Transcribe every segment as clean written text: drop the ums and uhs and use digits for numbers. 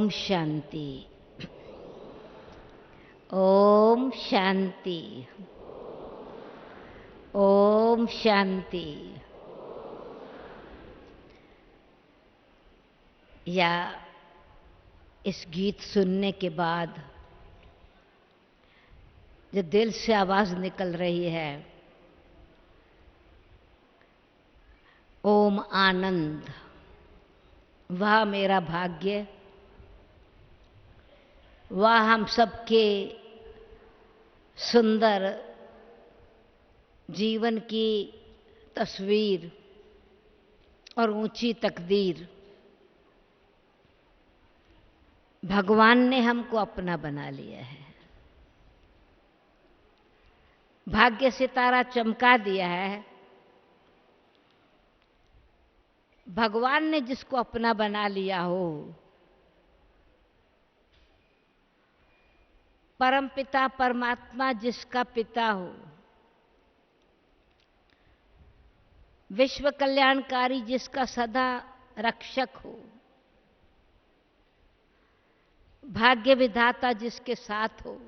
ओम शांति। ओम शांति। ओम शांति। या इस गीत सुनने के बाद जो दिल से आवाज निकल रही है, ओम आनंद, वह मेरा भाग्य, वह हम सबके सुंदर जीवन की तस्वीर और ऊंची तकदीर। भगवान ने हमको अपना बना लिया है, भाग्य सितारा चमका दिया है। भगवान ने जिसको अपना बना लिया हो, परमपिता परमात्मा जिसका पिता हो, विश्व कल्याणकारी जिसका सदा रक्षक हो, भाग्य विधाता जिसके साथ हो,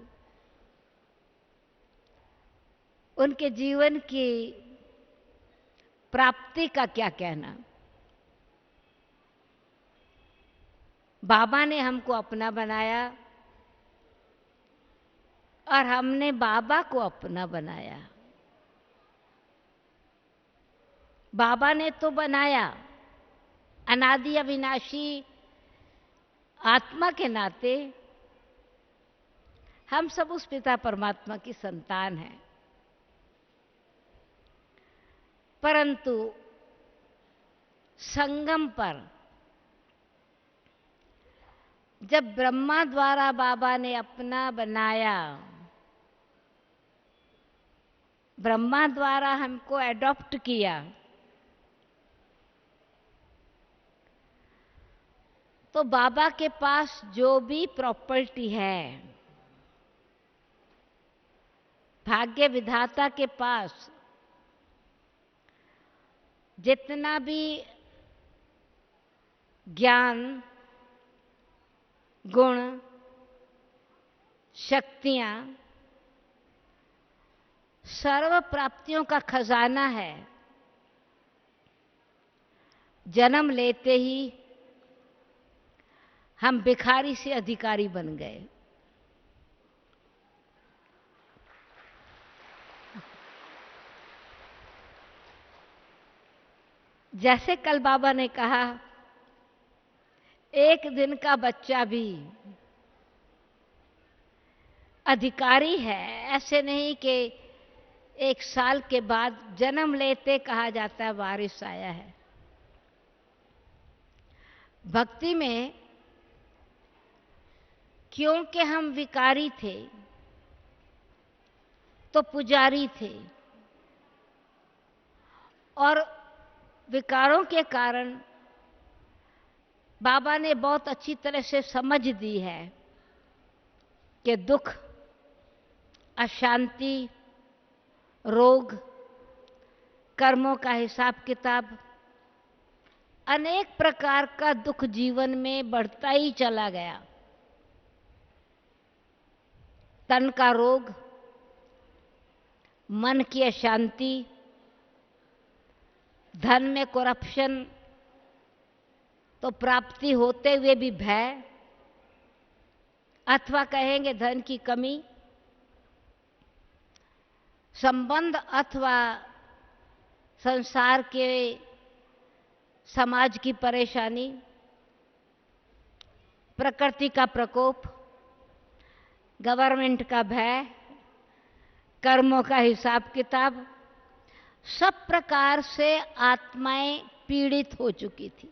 उनके जीवन की प्राप्ति का क्या कहना। बाबा ने हमको अपना बनाया और हमने बाबा को अपना बनाया। बाबा ने तो बनाया, अनादि अविनाशी आत्मा के नाते हम सब उस पिता परमात्मा की संतान हैं। परंतु संगम पर जब ब्रह्मा द्वारा बाबा ने अपना बनाया, ब्रह्मा द्वारा हमको एडॉप्ट किया, तो बाबा के पास जो भी प्रॉपर्टी है, भाग्य विधाता के पास जितना भी ज्ञान, गुण, शक्तियां, सर्व प्राप्तियों का खजाना है, जन्म लेते ही हम भिखारी से अधिकारी बन गए। जैसे कल बाबा ने कहा, एक दिन का बच्चा भी अधिकारी है। ऐसे नहीं कि एक साल के बाद जन्म लेते कहा जाता है वारिस आया है। भक्ति में क्योंकि हम विकारी थे तो पुजारी थे, और विकारों के कारण बाबा ने बहुत अच्छी तरह से समझ दी है कि दुख, अशांति, रोग, कर्मों का हिसाब किताब, अनेक प्रकार का दुख जीवन में बढ़ता ही चला गया। तन का रोग, मन की अशांति, धन में करप्शन, तो प्राप्ति होते हुए भी भय, अथवा कहेंगे धन की कमी, संबंध अथवा संसार के समाज की परेशानी, प्रकृति का प्रकोप, गवर्नमेंट का भय, कर्मों का हिसाब किताब, सब प्रकार से आत्माएं पीड़ित हो चुकी थी।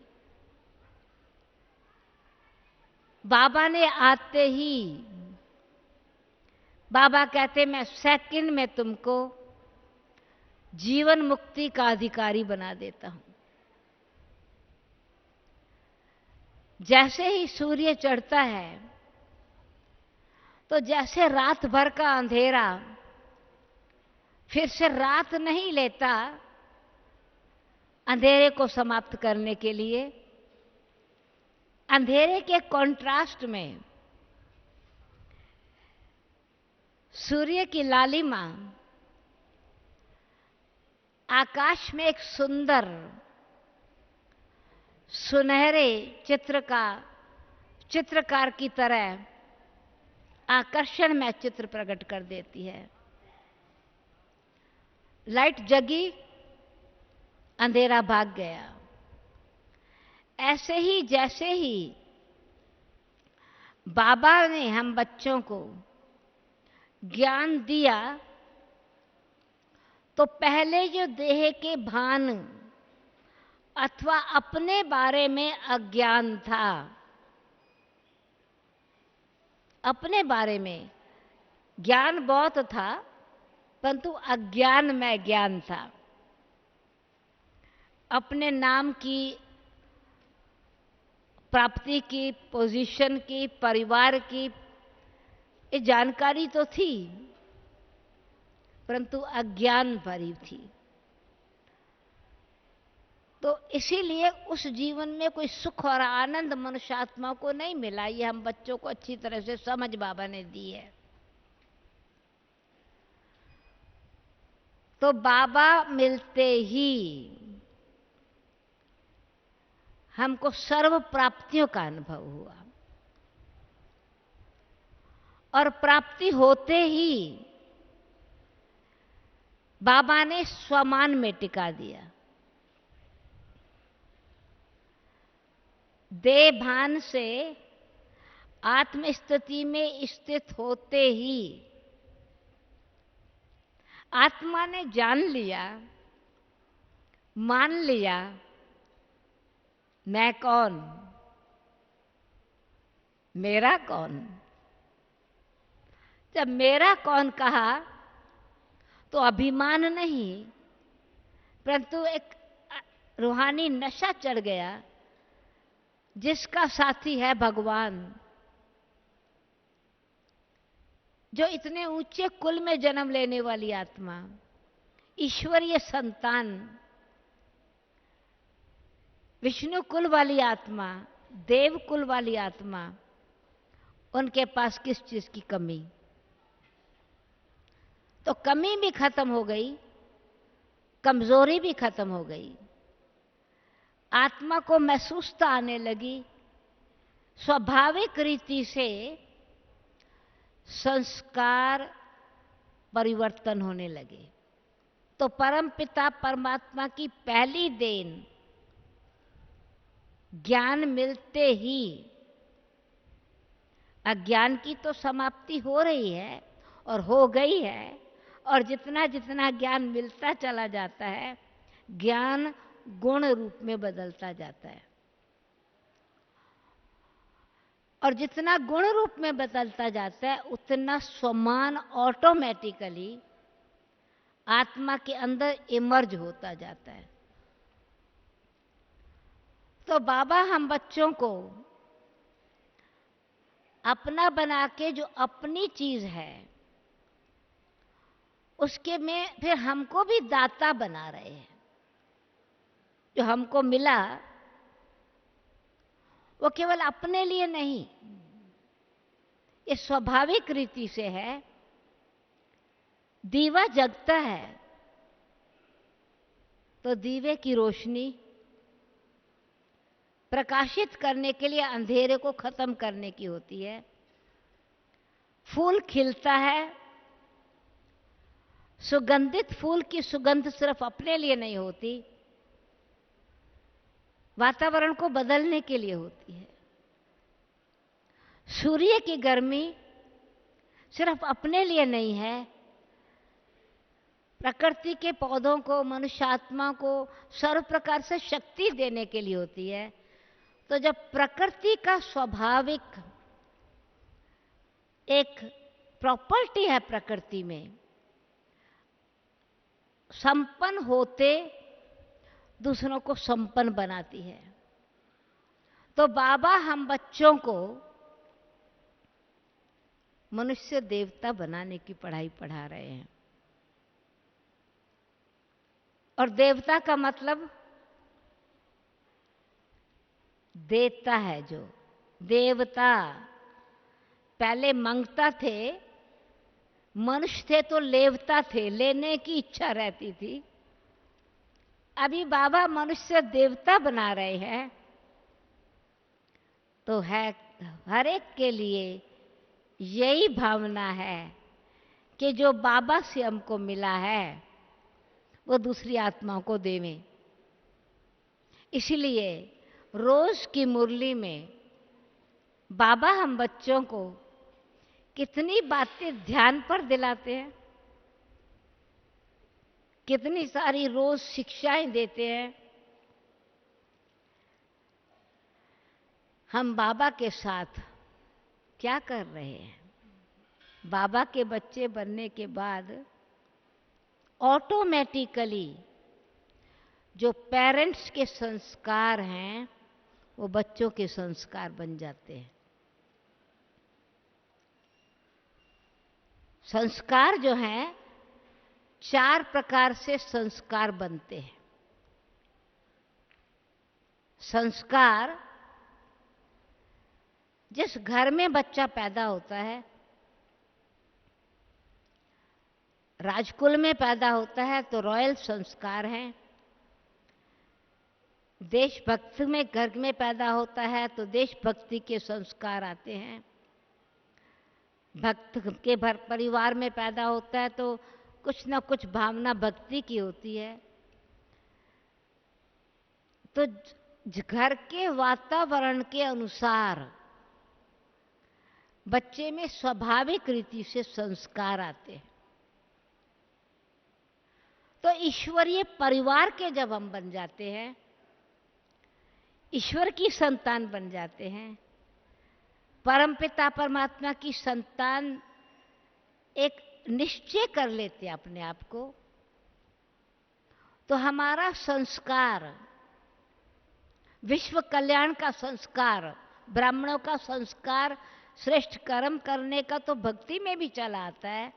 बाबा ने आते ही, बाबा कहते मैं सेकंड में तुमको जीवन मुक्ति का अधिकारी बना देता हूं। जैसे ही सूर्य चढ़ता है तो जैसे रात भर का अंधेरा फिर से रात नहीं लेता अंधेरे को समाप्त करने के लिए, अंधेरे के कंट्रास्ट में सूर्य की लालिमा आकाश में एक सुंदर सुनहरे चित्रकार की तरह आकर्षण में चित्र प्रकट कर देती है। लाइट जगी, अंधेरा भाग गया। ऐसे ही जैसे ही बाबा ने हम बच्चों को ज्ञान दिया, तो पहले जो देह के भान अथवा अपने बारे में अज्ञान था, अपने बारे में ज्ञान बहुत था परंतु अज्ञान में ज्ञान था। अपने नाम की प्राप्ति की, पोजीशन की, परिवार की ये जानकारी तो थी परंतु अज्ञान भरी थी। तो इसीलिए उस जीवन में कोई सुख और आनंद मनुष्यात्मा को नहीं मिला। ये हम बच्चों को अच्छी तरह से समझ बाबा ने दी है। तो बाबा मिलते ही हमको सर्व प्राप्तियों का अनुभव हुआ और प्राप्ति होते ही बाबा ने स्वमान में टिका दिया। देह भान से आत्म स्थिति में स्थित होते ही आत्मा ने जान लिया, मान लिया, मैं कौन, मेरा कौन। जब मेरा कौन कहा तो अभिमान नहीं परंतु एक रूहानी नशा चढ़ गया, जिसका साथी है भगवान, जो इतने ऊंचे कुल में जन्म लेने वाली आत्मा, ईश्वरीय संतान, विष्णु कुल वाली आत्मा, देव कुल वाली आत्मा, उनके पास किस चीज की कमी। तो कमी भी खत्म हो गई, कमजोरी भी खत्म हो गई। आत्मा को महसूसता आने लगी, स्वाभाविक रीति से संस्कार परिवर्तन होने लगे। तो परम पिता परमात्मा की पहली देन ज्ञान मिलते ही, अज्ञान की तो समाप्ति हो रही है और हो गई है, और जितना जितना ज्ञान मिलता चला जाता है ज्ञान गुण रूप में बदलता जाता है, और जितना गुण रूप में बदलता जाता है उतना स्वमान ऑटोमेटिकली आत्मा के अंदर इमर्ज होता जाता है। तो बाबा हम बच्चों को अपना बना के जो अपनी चीज है उसके में फिर हमको भी दाता बना रहे हैं। जो हमको मिला वो केवल अपने लिए नहीं, ये स्वाभाविक रीति से है। दीवा जगता है तो दीवे की रोशनी प्रकाशित करने के लिए अंधेरे को खत्म करने की होती है। फूल खिलता है, सुगंधित फूल की सुगंध सिर्फ अपने लिए नहीं होती, वातावरण को बदलने के लिए होती है। सूर्य की गर्मी सिर्फ अपने लिए नहीं है, प्रकृति के पौधों को, मनुष्य आत्मा को सर्व प्रकार से शक्ति देने के लिए होती है। तो जब प्रकृति का स्वाभाविक एक प्रॉपर्टी है, प्रकृति में संपन्न होते दूसरों को संपन्न बनाती है। तो बाबा हम बच्चों को मनुष्य देवता बनाने की पढ़ाई पढ़ा रहे हैं। और देवता का मतलब देता है, जो देवता पहले मांगता थे, मनुष्य थे तो लेवता थे, लेने की इच्छा रहती थी। अभी बाबा मनुष्य देवता बना रहे हैं। तो है हर एक के लिए यही भावना है कि जो बाबा से हमको मिला है वो दूसरी आत्माओं को देवें। इसलिए रोज की मुरली में बाबा हम बच्चों को कितनी बातें ध्यान पर दिलाते हैं, कितनी सारी रोज शिक्षाएं देते हैं। हम बाबा के साथ क्या कर रहे हैं? बाबा के बच्चे बनने के बाद ऑटोमेटिकली जो पेरेंट्स के संस्कार हैं वो बच्चों के संस्कार बन जाते हैं। संस्कार जो हैं 4 प्रकार से संस्कार बनते हैं। संस्कार, जिस घर में बच्चा पैदा होता है, राजकुल में पैदा होता है तो रॉयल संस्कार हैं। देशभक्त में घर में पैदा होता है तो देशभक्ति के संस्कार आते हैं। भक्त के परिवार में पैदा होता है तो कुछ ना कुछ भावना भक्ति की होती है। तो घर के वातावरण के अनुसार बच्चे में स्वाभाविक रीति से संस्कार आते हैं। तो ईश्वरीय परिवार के जब हम बन जाते हैं, ईश्वर की संतान बन जाते हैं, परमपिता परमात्मा की संतान एक निश्चय कर लेते हैं अपने आप को, तो हमारा संस्कार, विश्व कल्याण का संस्कार, ब्राह्मणों का संस्कार श्रेष्ठ कर्म करने का तो भक्ति में भी चला आता है,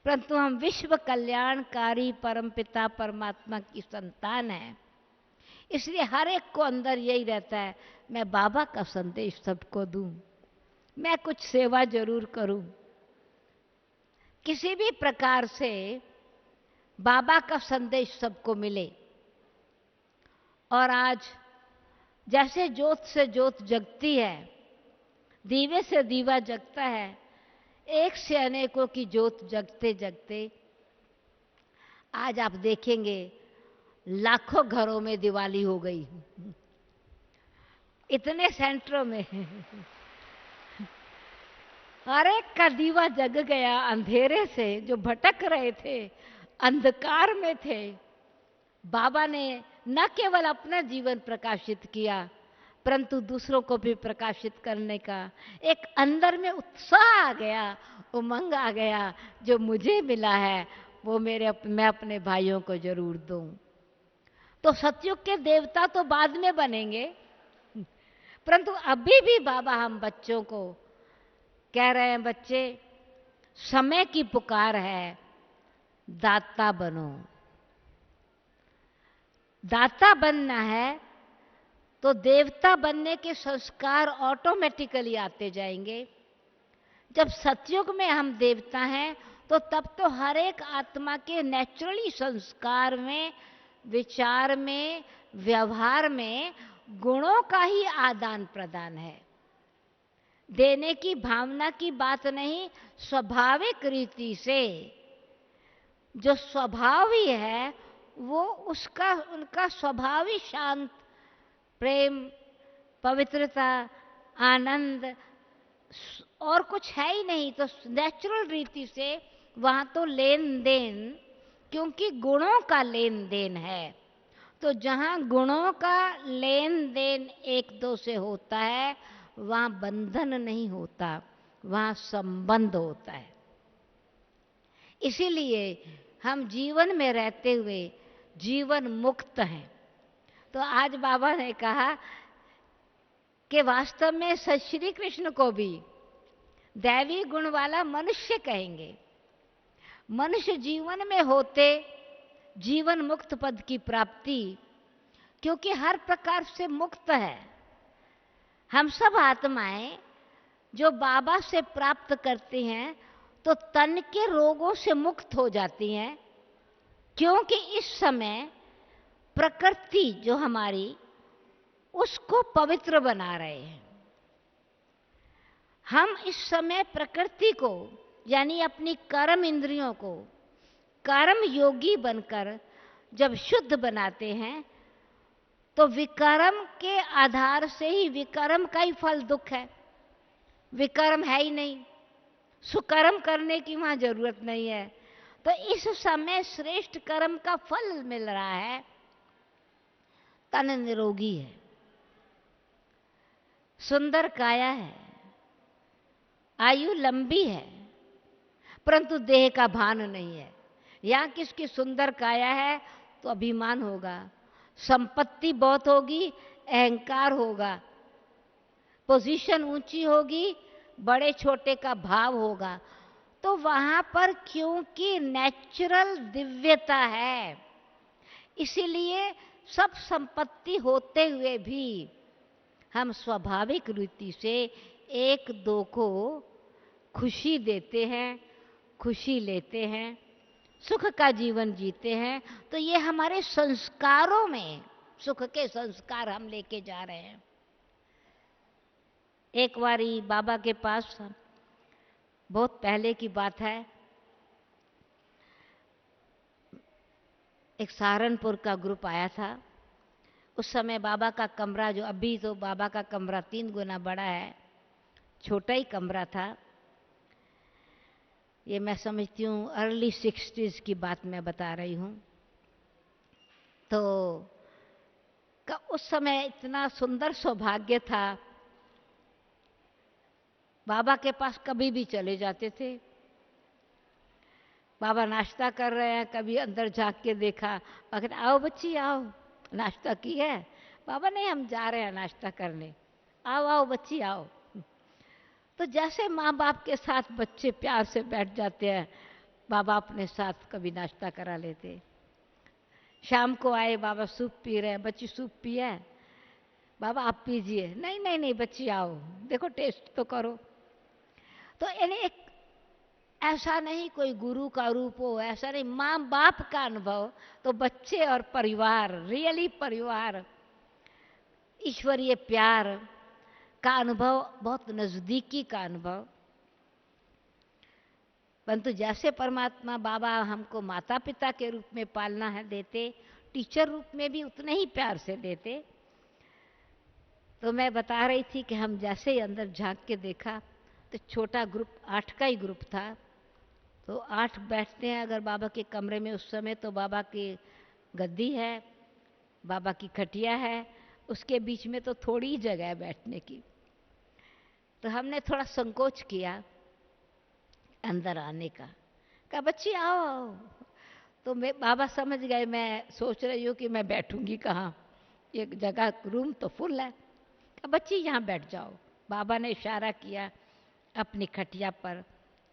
परंतु हम विश्व कल्याणकारी परमपिता परमात्मा की संतान हैं। इसलिए हर एक को अंदर यही रहता है, मैं बाबा का संदेश सबको दूं, मैं कुछ सेवा जरूर करूं, किसी भी प्रकार से बाबा का संदेश सबको मिले। और आज जैसे ज्योत से ज्योत जगती है, दीवे से दीवा जगता है, एक से अनेकों की ज्योत जगते जगते आज आप देखेंगे लाखों घरों में दिवाली हो गई, इतने सेंटरों में हर एक का दीवा जग गया। अंधेरे से जो भटक रहे थे, अंधकार में थे, बाबा ने न केवल अपना जीवन प्रकाशित किया परंतु दूसरों को भी प्रकाशित करने का एक अंदर में उत्साह आ गया, उमंग आ गया। जो मुझे मिला है वो मैं अपने भाइयों को जरूर दूं। तो सतयुग के देवता तो बाद में बनेंगे, परंतु अभी भी बाबा हम बच्चों को कह रहे हैं, बच्चे समय की पुकार है, दाता बनो। दाता बनना है तो देवता बनने के संस्कार ऑटोमेटिकली आते जाएंगे। जब सतयुग में हम देवता हैं तो तब तो हर एक आत्मा के नेचुरली संस्कार में, विचार में, व्यवहार में गुणों का ही आदान प्रदान है। देने की भावना की बात नहीं, स्वाभाविक रीति से जो स्वभाव ही है वो उनका स्वभाव ही शांत, प्रेम, पवित्रता, आनंद और कुछ है ही नहीं। तो नेचुरल रीति से वहां तो लेन देन, क्योंकि गुणों का लेन देन है। तो जहां गुणों का लेन देन एक दो से होता है वहां बंधन नहीं होता, वहां संबंध होता है। इसीलिए हम जीवन में रहते हुए जीवन मुक्त हैं। तो आज बाबा ने कहा कि वास्तव में सत श्री कृष्ण को भी दैवी गुण वाला मनुष्य कहेंगे। मनुष्य जीवन में होते जीवन मुक्त पद की प्राप्ति, क्योंकि हर प्रकार से मुक्त है, हम सब आत्माएं जो बाबा से प्राप्त करती हैं तो तन के रोगों से मुक्त हो जाती हैं, क्योंकि इस समय प्रकृति जो हमारी उसको पवित्र बना रहे हैं। हम इस समय प्रकृति को यानी अपनी कर्म इंद्रियों को कर्म योगी बनकर जब शुद्ध बनाते हैं तो विकर्म के आधार से ही विकर्म का ही फल दुख है। विकर्म है ही नहीं, सुकर्म करने की वहां जरूरत नहीं है। तो इस समय श्रेष्ठ कर्म का फल मिल रहा है। तन निरोगी है, सुंदर काया है, आयु लंबी है, परंतु देह का भान नहीं है। यहां किसकी सुंदर काया है तो अभिमान होगा, संपत्ति बहुत होगी, अहंकार होगा, पोजीशन ऊंची होगी, बड़े छोटे का भाव होगा। तो वहां पर क्योंकि नेचुरल दिव्यता है, इसीलिए सब संपत्ति होते हुए भी हम स्वाभाविक रीति से एक दो को खुशी देते हैं, खुशी लेते हैं, सुख का जीवन जीते हैं। तो ये हमारे संस्कारों में सुख के संस्कार हम लेके जा रहे हैं। एक बारी बाबा के पास, बहुत पहले की बात है, एक सहारनपुर का ग्रुप आया था। उस समय बाबा का कमरा, जो अभी तो बाबा का कमरा 3 गुना बड़ा है, छोटा ही कमरा था। ये मैं समझती हूँ अर्ली 60s की बात मैं बता रही हूँ। तो उस समय इतना सुंदर सौभाग्य था, बाबा के पास कभी भी चले जाते थे। बाबा नाश्ता कर रहे हैं, कभी अंदर झांक के देखा, कहते आओ बच्ची आओ, नाश्ता की है? बाबा नहीं, हम जा रहे हैं नाश्ता करने, आओ आओ बच्ची आओ। तो जैसे माँ बाप के साथ बच्चे प्यार से बैठ जाते हैं, बाबा अपने साथ कभी नाश्ता करा लेते। शाम को आए, बाबा सूप पी रहे हैं, बच्ची सूप पिए, बाबा आप पीजिए, नहीं नहीं नहीं बच्ची आओ, देखो टेस्ट तो करो। तो यानी एक ऐसा नहीं कोई गुरु का रूप हो, ऐसा नहीं, माँ बाप का अनुभव। तो बच्चे और परिवार, रियली परिवार, ईश्वरीय प्यार का अनुभव, बहुत नजदीकी का अनुभव। परंतु जैसे परमात्मा बाबा हमको माता पिता के रूप में पालना है देते, टीचर रूप में भी उतने ही प्यार से देते। तो मैं बता रही थी कि हम जैसे ही अंदर झांक के देखा तो छोटा ग्रुप, 8 का ही ग्रुप था। तो 8 बैठते हैं अगर बाबा के कमरे में उस समय, तो बाबा की गद्दी है, बाबा की खटिया है, उसके बीच में तो थोड़ी ही जगह है बैठने की। तो हमने थोड़ा संकोच किया अंदर आने का, कहा बच्ची आओ आओ। तो मैं, बाबा समझ गए मैं सोच रही हूँ कि मैं बैठूंगी कहाँ, एक जगह रूम तो फुल है। कहा बच्ची यहाँ बैठ जाओ। बाबा ने इशारा किया अपनी खटिया पर,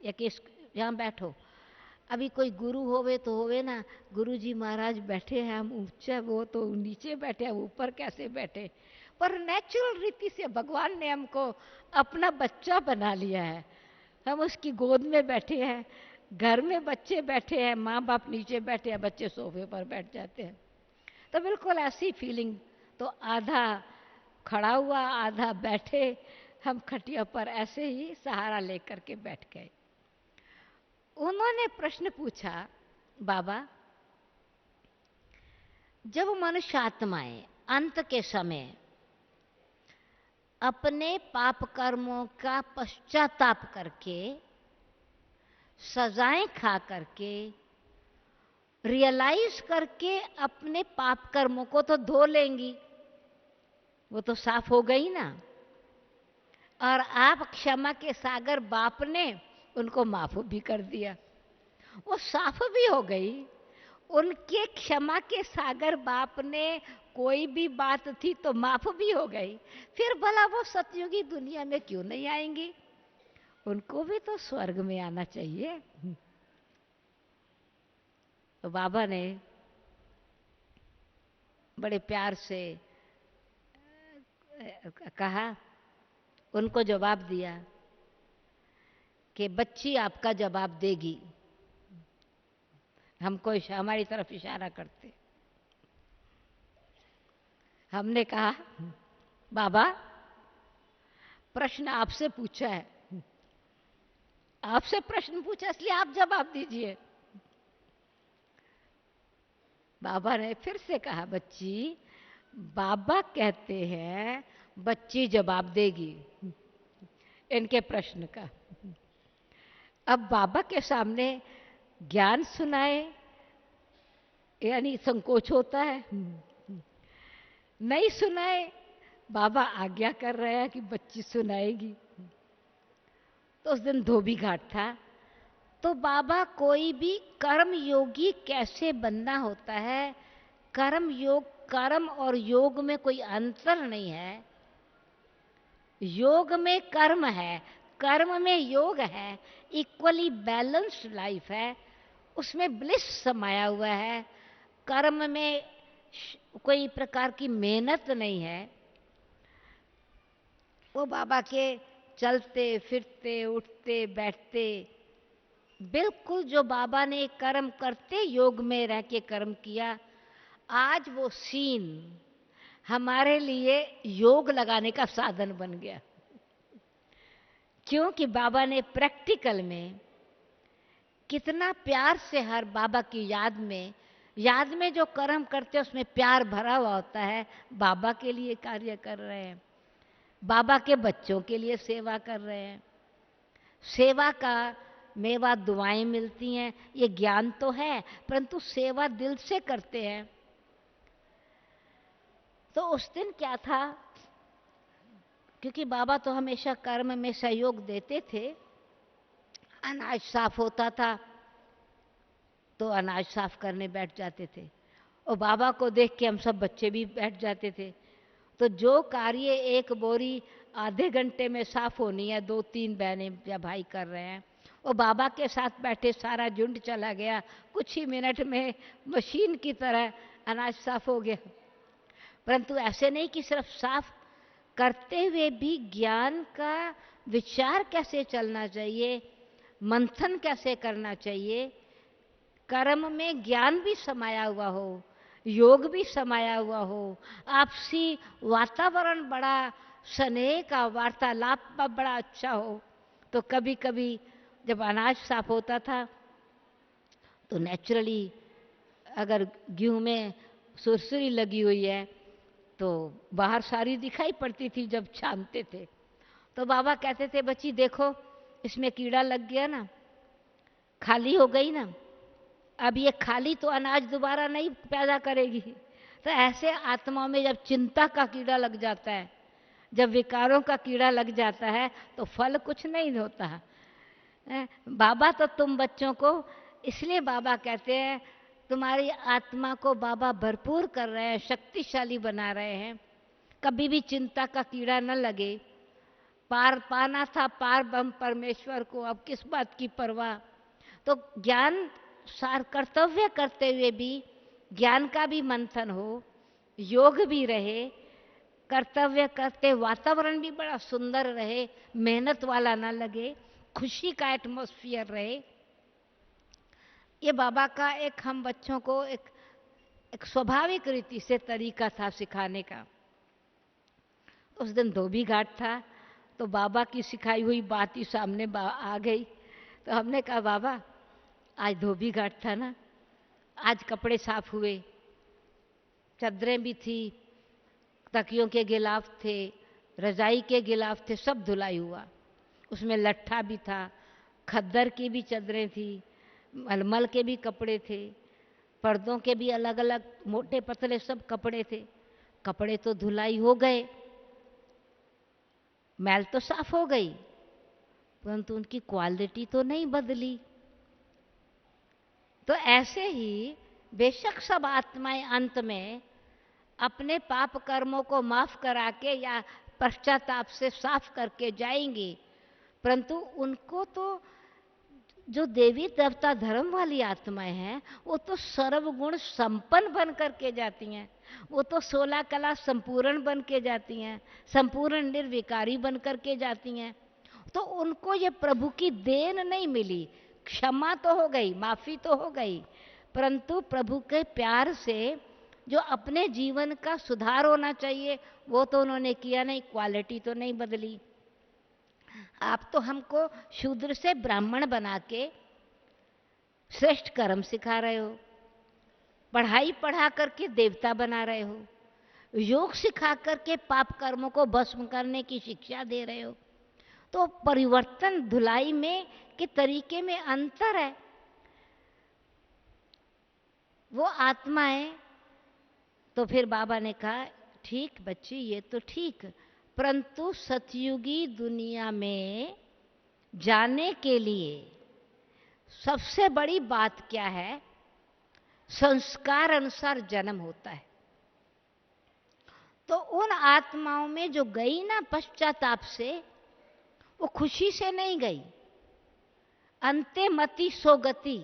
या कि यहाँ बैठो। अभी कोई गुरु होवे तो होवे ना, गुरु जी महाराज बैठे हैं, हम ऊंचा, वो तो नीचे बैठे हैं, ऊपर कैसे बैठे। पर नेचुरल रीति से भगवान ने हमको अपना बच्चा बना लिया है, हम उसकी गोद में बैठे हैं। घर में बच्चे बैठे हैं, माँ बाप नीचे बैठे हैं, बच्चे सोफे पर बैठ जाते हैं। तो बिल्कुल ऐसी फीलिंग। तो आधा खड़ा हुआ, आधा बैठे, हम खटिया पर ऐसे ही सहारा लेकर के बैठ गए। उन्होंने प्रश्न पूछा, बाबा जब मनुष्य आत्माएं अंत के समय अपने पाप कर्मों का पश्चाताप करके, सजाएं खा करके, रियलाइज करके अपने पाप कर्मों को तो धो लेंगी, वो तो साफ हो गई ना। और आप क्षमा के सागर बाप ने उनको माफ भी कर दिया, वो साफ भी हो गई। उनके क्षमा के सागर बाप ने कोई भी बात थी तो माफ भी हो गई। फिर भला वो सतयुगी दुनिया में क्यों नहीं आएंगी? उनको भी तो स्वर्ग में आना चाहिए। तो बाबा ने बड़े प्यार से कहा उनको जवाब दिया कि बच्ची आपका जवाब देगी। हमको हमारी तरफ इशारा करते। हमने कहा बाबा प्रश्न आपसे पूछा है, आपसे प्रश्न पूछा इसलिए आप जवाब दीजिए। बाबा ने फिर से कहा बच्ची बाबा कहते हैं बच्ची जवाब देगी इनके प्रश्न का। अब बाबा के सामने ज्ञान सुनाए यानी संकोच होता है, नहीं सुनाए बाबा आज्ञा कर रहे हैं कि बच्ची सुनाएगी। तो उस दिन धोबी घाट था। तो बाबा कोई भी कर्म योगी कैसे बनना होता है, कर्म और योग में कोई अंतर नहीं है। योग में कर्म है, कर्म में योग है, इक्वली बैलेंस्ड लाइफ है, उसमें ब्लिस समाया हुआ है। कर्म में कोई प्रकार की मेहनत नहीं है। वो बाबा के चलते फिरते उठते बैठते बिल्कुल जो बाबा ने कर्म करते योग में रह के कर्म किया, आज वो सीन हमारे लिए योग लगाने का साधन बन गया। क्योंकि बाबा ने प्रैक्टिकल में कितना प्यार से हर बाबा की याद में जो कर्म करते हैं उसमें प्यार भरा हुआ होता है। बाबा के लिए कार्य कर रहे हैं, बाबा के बच्चों के लिए सेवा कर रहे हैं, सेवा का मेवा दुआएं मिलती हैं। ये ज्ञान तो है परंतु सेवा दिल से करते हैं। तो उस दिन क्या था, क्योंकि बाबा तो हमेशा कर्म में सहयोग देते थे, अनाज साफ होता था तो अनाज साफ करने बैठ जाते थे और बाबा को देख के हम सब बच्चे भी बैठ जाते थे। तो जो कार्य एक बोरी आधे घंटे में साफ होनी है, 2-3 बहनें या भाई कर रहे हैं, और बाबा के साथ बैठे सारा झुंड चला गया, कुछ ही मिनट में मशीन की तरह अनाज साफ हो गया। परंतु ऐसे नहीं कि सिर्फ साफ करते हुए भी ज्ञान का विचार कैसे चलना चाहिए, मंथन कैसे करना चाहिए, कर्म में ज्ञान भी समाया हुआ हो, योग भी समाया हुआ हो, आपसी वातावरण बड़ा स्नेह का वार्तालाप बड़ा अच्छा हो। तो कभी कभी जब अनाज साफ होता था तो नेचुरली अगर गेहूं में सुरसुरी लगी हुई है तो बाहर सारी दिखाई पड़ती थी जब छानते थे। तो बाबा कहते थे बच्ची देखो इसमें कीड़ा लग गया ना, खाली हो गई ना, अब ये खाली तो अनाज दोबारा नहीं पैदा करेगी। तो ऐसे आत्मा में जब चिंता का कीड़ा लग जाता है, जब विकारों का कीड़ा लग जाता है तो फल कुछ नहीं होता है। बाबा तो तुम बच्चों को, इसलिए बाबा कहते हैं तुम्हारी आत्मा को बाबा भरपूर कर रहे हैं, शक्तिशाली बना रहे हैं, कभी भी चिंता का कीड़ा न लगे। पार पाना था पार ब्रह्म परमेश्वर को, अब किस बात की परवाह। तो ज्ञान सार कर्तव्य करते हुए भी ज्ञान का भी मंथन हो, योग भी रहे, कर्तव्य करते वातावरण भी बड़ा सुंदर रहे, मेहनत वाला ना लगे, खुशी का एटमॉस्फेयर रहे। ये बाबा का एक हम बच्चों को एक स्वाभाविक रीति से तरीका था सिखाने का। उस दिन धोबी घाट था तो बाबा की सिखाई हुई बात ही सामने आ गई। तो हमने कहा बाबा आज धोबी घाट था ना, आज कपड़े साफ हुए, चादरें भी थी, तकियों के गिलाफ थे, रजाई के गिलाफ थे, सब धुलाई हुआ। उसमें लट्ठा भी था, खद्दर की भी चादरें थी, मलमल के भी कपड़े थे, पर्दों के भी अलग अलग मोटे पतले सब कपड़े थे। कपड़े तो धुलाई हो गए, मैल तो साफ हो गई, परंतु उनकी क्वालिटी तो नहीं बदली। तो ऐसे ही बेशक सब आत्माएं अंत में अपने पाप कर्मों को माफ करा के या पश्चाताप से साफ करके जाएंगी, परंतु उनको तो जो देवी देवता धर्म वाली आत्माएं हैं वो तो सर्वगुण संपन्न बन करके जाती हैं, वो तो 16 कला संपूर्ण बन के जाती हैं, संपूर्ण निर्विकारी बन करके जाती हैं। तो उनको ये प्रभु की देन नहीं मिली। क्षमा तो हो गई, माफी तो हो गई, परंतु प्रभु के प्यार से जो अपने जीवन का सुधार होना चाहिए वो तो उन्होंने किया नहीं, क्वालिटी तो नहीं बदली। आप तो हमको शूद्र से ब्राह्मण बना के श्रेष्ठ कर्म सिखा रहे हो, पढ़ाई पढ़ा करके देवता बना रहे हो, योग सिखा करके पाप कर्मों को भस्म करने की शिक्षा दे रहे हो। तो परिवर्तन धुलाई में के तरीके में अंतर है। वो आत्माएं, तो फिर बाबा ने कहा ठीक बच्ची ये तो ठीक, परंतु सतयुगी दुनिया में जाने के लिए सबसे बड़ी बात क्या है? संस्कार अनुसार जन्म होता है। तो उन आत्माओं में जो गई ना पश्चाताप से, वो खुशी से नहीं गई। अंते मति सो गति,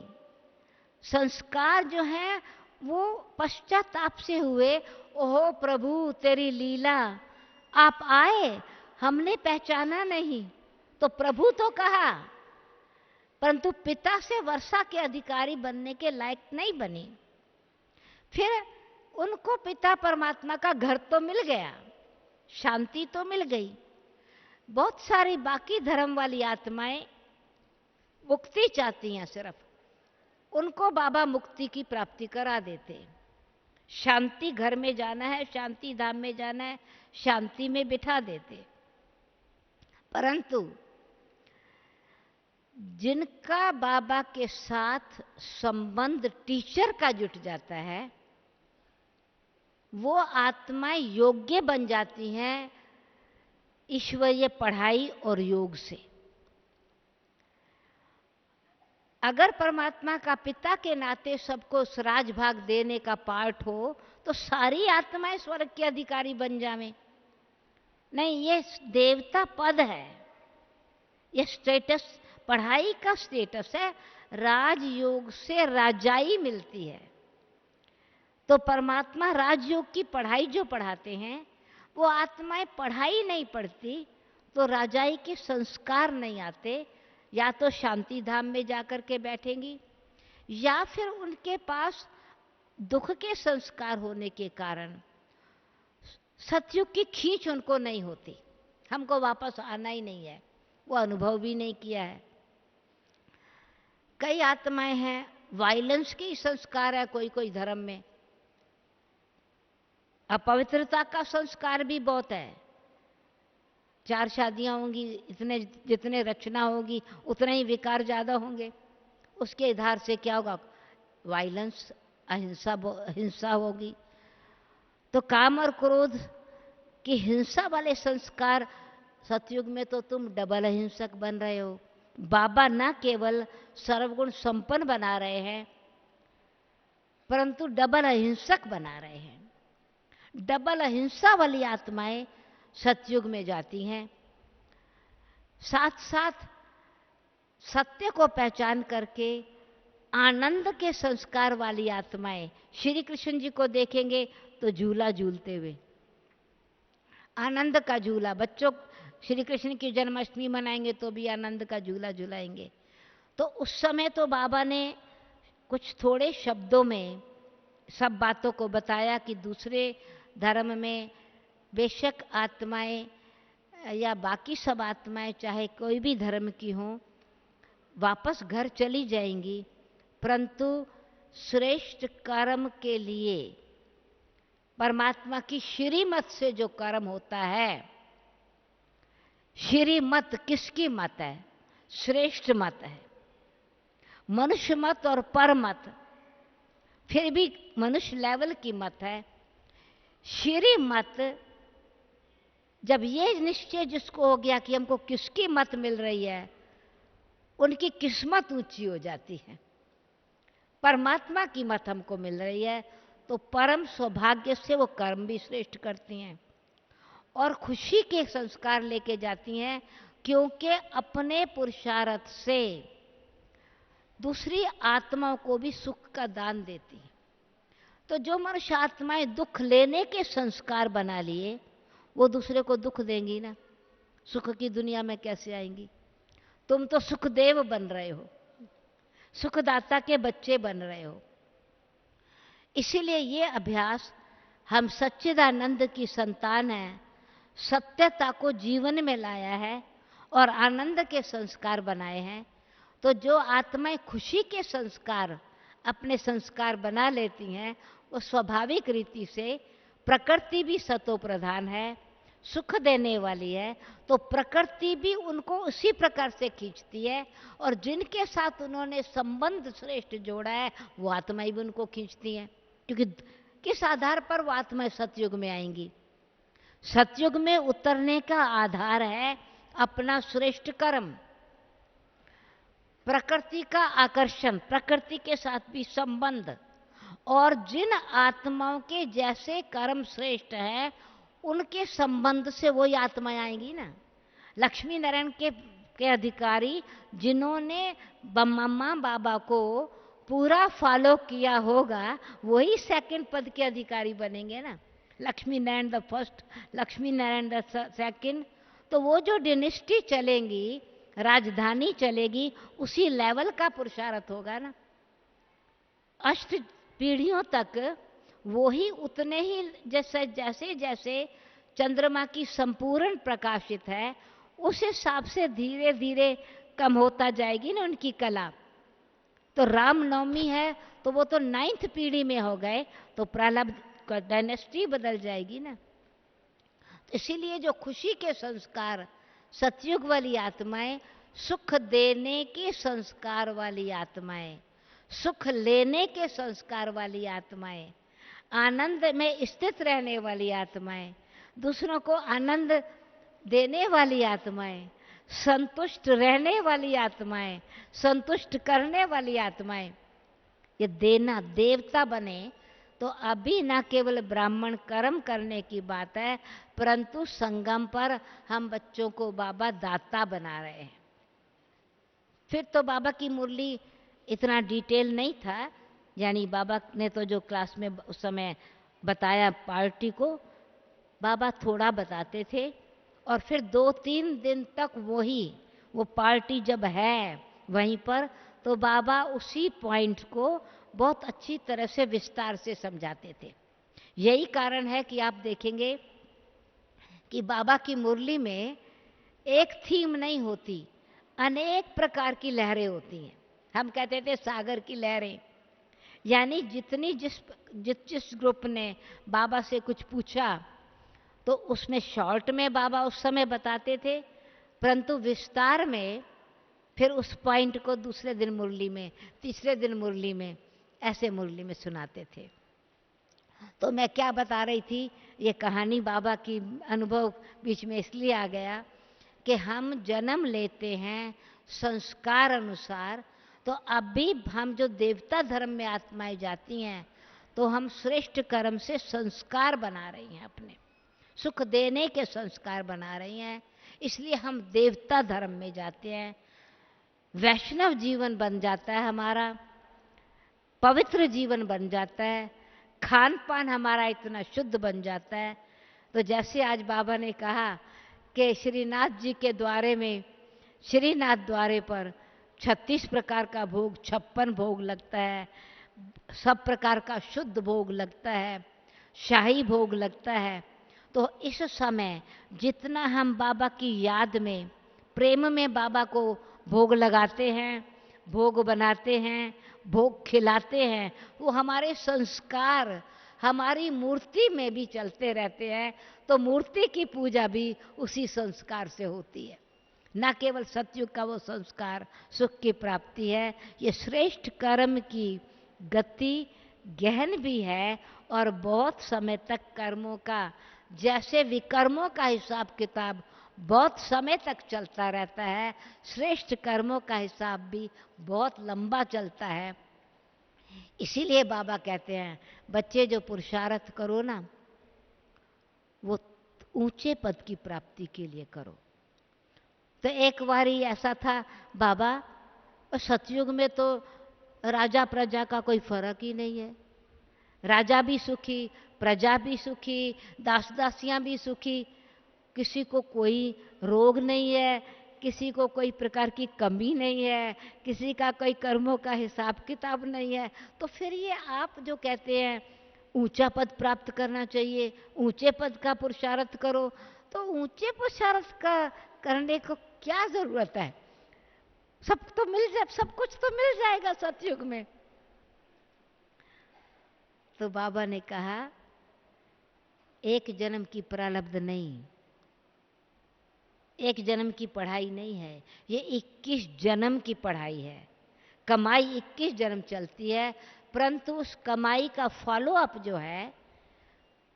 संस्कार जो है वो पश्चाताप से हुए। ओहो प्रभु तेरी लीला, आप आए, हमने पहचाना नहीं, तो प्रभु तो कहा, परंतु पिता से वर्षा के अधिकारी बनने के लायक नहीं बनी। फिर उनको पिता परमात्मा का घर तो मिल गया, शांति तो मिल गई। बहुत सारी बाकी धर्म वाली आत्माएं मुक्ति चाहती हैं, सिर्फ उनको बाबा मुक्ति की प्राप्ति करा देते। शांति घर में जाना है, शांति धाम में जाना है, शांति में बिठा देते। परंतु जिनका बाबा के साथ संबंध टीचर का जुट जाता है, वो आत्माएं योग्य बन जाती हैं ईश्वरीय पढ़ाई और योग से। अगर परमात्मा का पिता के नाते सबको राजभाग देने का पाठ हो तो सारी आत्माएं स्वर्ग के अधिकारी बन जावें। नहीं, ये देवता पद है, ये स्टेटस, पढ़ाई का स्टेटस है। राजयोग से राजाई मिलती है। तो परमात्मा राजयोग की पढ़ाई जो पढ़ाते हैं, वो आत्माएं पढ़ाई नहीं पढ़ती तो राजाई के संस्कार नहीं आते। या तो शांति धाम में जाकर के बैठेंगी, या फिर उनके पास दुख के संस्कार होने के कारण सतयुग की खींच उनको नहीं होती, हमको वापस आना ही नहीं है, वो अनुभव भी नहीं किया है। कई आत्माएं हैं वायलेंस के संस्कार है, कोई कोई धर्म में अपवित्रता का संस्कार भी बहुत है। 4 शादियां होंगी, इतने जितने रचना होगी उतने ही विकार ज्यादा होंगे। उसके आधार से क्या होगा? वायलेंस, हिंसा होगी। तो काम और क्रोध की हिंसा वाले संस्कार सतयुग में तो तुम डबल हिंसक बन रहे हो। बाबा न केवल सर्वगुण संपन्न बना रहे हैं, परंतु डबल अहिंसक बना रहे हैं। डबल अहिंसा वाली आत्माएं सतयुग में जाती हैं। साथ साथ सत्य को पहचान करके आनंद के संस्कार वाली आत्माएं श्री कृष्ण जी को देखेंगे तो झूला झूलते हुए, आनंद का झूला। बच्चों श्री कृष्ण की जन्माष्टमी मनाएंगे तो भी आनंद का झूला झूलाएंगे। तो उस समय तो बाबा ने कुछ थोड़े शब्दों में सब बातों को बताया कि दूसरे धर्म में बेशक आत्माएं या बाकी सब आत्माएं चाहे कोई भी धर्म की हों वापस घर चली जाएंगी, परंतु श्रेष्ठ कर्म के लिए परमात्मा की श्रीमत से जो कर्म होता है, श्रीमत किसकी मत है? श्रेष्ठ मत है। मनुष्य मत और परमत फिर भी मनुष्य लेवल की मत है। श्रीमत जब ये निश्चय जिसको हो गया कि हमको किसकी मत मिल रही है, उनकी किस्मत ऊंची हो जाती है। परमात्मा की मत हमको मिल रही है तो परम सौभाग्य से वो कर्म भी श्रेष्ठ करती हैं और खुशी के संस्कार लेके जाती हैं, क्योंकि अपने पुरुषार्थ से दूसरी आत्माओं को भी सुख का दान देती है। तो जो मनुष्य आत्माएं दुख लेने के संस्कार बना लिए, वो दूसरे को दुख देंगी ना, सुख की दुनिया में कैसे आएंगी? तुम तो सुखदेव बन रहे हो, सुखदाता के बच्चे बन रहे हो। इसीलिए ये अभ्यास, हम सच्चिदानंद की संतान हैं, सत्यता को जीवन में लाया है और आनंद के संस्कार बनाए हैं। तो जो आत्माएं खुशी के संस्कार अपने संस्कार बना लेती हैं, वो स्वाभाविक रीति से, प्रकृति भी सतो प्रधान है, सुख देने वाली है, तो प्रकृति भी उनको उसी प्रकार से खींचती है, और जिनके साथ उन्होंने संबंध श्रेष्ठ जोड़ा है वो आत्माएं भी उनको खींचती हैं। क्योंकि किस आधार पर वो आत्माएं सतयुग में आएंगी? सतयुग में उतरने का आधार है अपना श्रेष्ठ कर्म, प्रकृति का आकर्षण, प्रकृति के साथ भी संबंध, और जिन आत्माओं के जैसे कर्म श्रेष्ठ है उनके संबंध से वही आत्माएं आएंगी ना। लक्ष्मी नारायण के अधिकारी जिन्होंने मम्मा बाबा को पूरा फॉलो किया होगा, वही सेकंड पद के अधिकारी बनेंगे ना। Lakshmi Narayan the first, Lakshmi Narayan the second. तो वो जो डिनेस्टी चलेंगी, राजधानी चलेगी, उसी लेवल का पुरुषार्थ होगा ना। अष्ट पीढ़ियों तक वो ही उतने ही, जैसे जैसे जैसे चंद्रमा की संपूर्ण प्रकाशित है, उस हिसाब से धीरे धीरे कम होता जाएगी ना उनकी कला। तो रामनवमी है तो वो तो 9th पीढ़ी में हो गए, तो प्रहलाद का डायनेस्टी बदल जाएगी ना। तो इसीलिए जो खुशी के संस्कार, सतयुग वाली आत्माएं, सुख देने के संस्कार वाली आत्माएं, सुख लेने के संस्कार वाली आत्माएं, आनंद में स्थित रहने वाली आत्माएं, दूसरों को आनंद देने वाली आत्माएं, संतुष्ट रहने वाली आत्माएं, संतुष्ट करने वाली आत्माएं, ये देना, देवता बने तो अभी न केवल ब्राह्मण कर्म करने की बात है, परंतु संगम पर हम बच्चों को बाबा दाता बना रहे हैं। फिर तो बाबा की मुरली इतना डिटेल नहीं था, यानी बाबा ने तो जो क्लास में उस समय बताया पार्टी को, बाबा थोड़ा बताते थे, और फिर 2-3 दिन तक वो पार्टी जब है वहीं पर, तो बाबा उसी पॉइंट को बहुत अच्छी तरह से विस्तार से समझाते थे। यही कारण है कि आप देखेंगे कि बाबा की मुरली में एक थीम नहीं होती, अनेक प्रकार की लहरें होती हैं। हम कहते थे सागर की लहरें, यानी जितनी जिस ग्रुप ने बाबा से कुछ पूछा तो उसमें शॉर्ट में बाबा उस समय बताते थे, परंतु विस्तार में फिर उस पॉइंट को दूसरे दिन मुरली में, तीसरे दिन मुरली में, ऐसे मुरली में सुनाते थे। तो मैं क्या बता रही थी, ये कहानी बाबा की अनुभव बीच में इसलिए आ गया कि हम जन्म लेते हैं संस्कार अनुसार, तो अभी हम जो देवता धर्म में आत्माएं जाती हैं, तो हम श्रेष्ठ कर्म से संस्कार बना रही हैं, अपने सुख देने के संस्कार बना रही हैं, इसलिए हम देवता धर्म में जाते हैं। वैष्णव जीवन बन जाता है हमारा, पवित्र जीवन बन जाता है, खान पान हमारा इतना शुद्ध बन जाता है। तो जैसे आज बाबा ने कहा कि श्रीनाथ जी के द्वारे में, श्रीनाथ द्वारे पर 36 प्रकार का भोग, 56 भोग लगता है, सब प्रकार का शुद्ध भोग लगता है, शाही भोग लगता है। तो इस समय जितना हम बाबा की याद में, प्रेम में बाबा को भोग लगाते हैं, भोग बनाते हैं, भोग खिलाते हैं, वो हमारे संस्कार हमारी मूर्ति में भी चलते रहते हैं। तो मूर्ति की पूजा भी उसी संस्कार से होती है, न केवल सतयुग का वो संस्कार सुख की प्राप्ति है। ये श्रेष्ठ कर्म की गति गहन भी है, और बहुत समय तक कर्मों का, जैसे विकर्मों का हिसाब किताब बहुत समय तक चलता रहता है, श्रेष्ठ कर्मों का हिसाब भी बहुत लंबा चलता है। इसीलिए बाबा कहते हैं, बच्चे जो पुरुषार्थ करो ना, वो ऊंचे पद की प्राप्ति के लिए करो। तो एक बार ही ऐसा था, बाबा और सतयुग में तो राजा प्रजा का कोई फर्क ही नहीं है। राजा भी सुखी, प्रजा भी सुखी, दास दासियां भी सुखी, किसी को कोई रोग नहीं है, किसी को कोई प्रकार की कमी नहीं है, किसी का कोई कर्मों का हिसाब किताब नहीं है। तो फिर ये आप जो कहते हैं ऊंचा पद प्राप्त करना चाहिए, ऊंचे पद का पुरुषार्थ करो, तो ऊंचे पुरुषार्थ का करने को क्या जरूरत है? सब तो मिल जाए, सब कुछ तो मिल जाएगा सतयुग में। तो बाबा ने कहा एक जन्म की प्रारब्ध नहीं, एक जन्म की पढ़ाई नहीं है, ये 21 जन्म की पढ़ाई है। कमाई 21 जन्म चलती है, परंतु उस कमाई का फॉलो अप जो है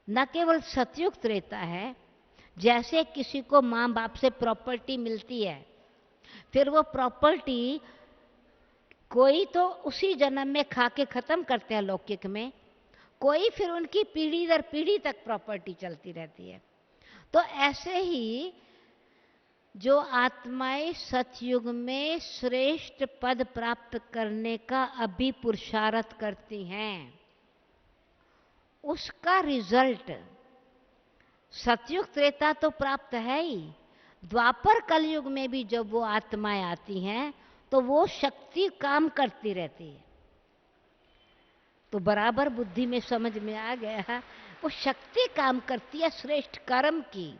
न केवल सतयुग त्रेता है। जैसे किसी को माँ बाप से प्रॉपर्टी मिलती है, फिर वो प्रॉपर्टी कोई तो उसी जन्म में खा के खत्म करते हैं लौकिक में, कोई फिर उनकी पीढ़ी दर पीढ़ी तक प्रॉपर्टी चलती रहती है। तो ऐसे ही जो आत्माएं सतयुग में श्रेष्ठ पद प्राप्त करने का अभी पुरुषार्थ करती हैं, उसका रिजल्ट सतयुग त्रेता तो प्राप्त है ही, द्वापर कलयुग में भी जब वो आत्माएं आती हैं तो वो शक्ति काम करती रहती है। तो बराबर बुद्धि में समझ में आ गया, वो शक्ति काम करती है श्रेष्ठ कर्म की,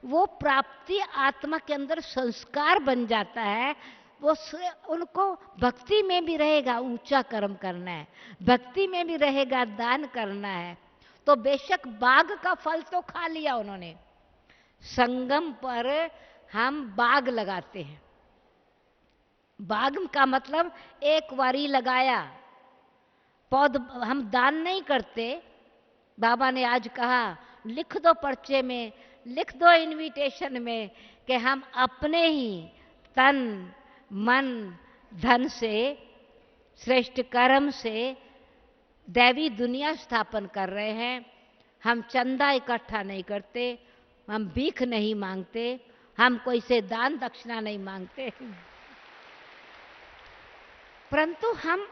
वो प्राप्ति आत्मा के अंदर संस्कार बन जाता है। वो उनको भक्ति में भी रहेगा ऊंचा कर्म करना है, भक्ति में भी रहेगा दान करना है। तो बेशक बाग का फल तो खा लिया उन्होंने, संगम पर हम बाग लगाते हैं। बाग का मतलब एक वारी लगाया, पौध हम दान नहीं करते। बाबा ने आज कहा लिख दो पर्चे में, लिख दो इनविटेशन में कि हम अपने ही तन मन धन से श्रेष्ठ कर्म से दैवी दुनिया स्थापन कर रहे हैं। हम चंदा इकट्ठा नहीं करते, हम भीख नहीं मांगते, हम कोई से दान दक्षिणा नहीं मांगते, परंतु हम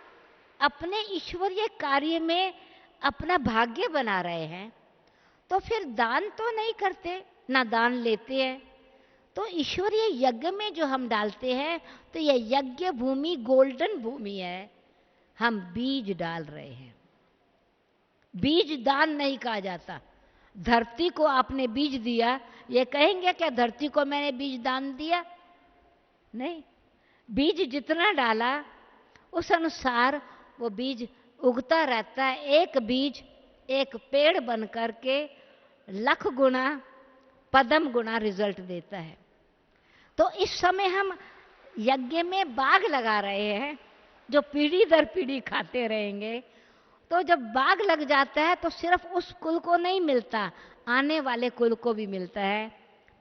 अपने ईश्वरीय कार्य में अपना भाग्य बना रहे हैं। तो फिर दान तो नहीं करते, ना दान लेते हैं। तो ईश्वरीय यज्ञ में जो हम डालते हैं, तो यह यज्ञ भूमि गोल्डन भूमि है, हम बीज डाल रहे हैं। बीज दान नहीं कहा जाता। धरती को आपने बीज दिया, ये कहेंगे क्या धरती को मैंने बीज दान दिया? नहीं, बीज जितना डाला उस अनुसार वो बीज उगता रहता है। एक बीज एक पेड़ बन करके लाख गुना पदम गुना रिजल्ट देता है। तो इस समय हम यज्ञ में बाग लगा रहे हैं जो पीढ़ी दर पीढ़ी खाते रहेंगे। तो जब बाग लग जाता है तो सिर्फ उस कुल को नहीं मिलता, आने वाले कुल को भी मिलता है,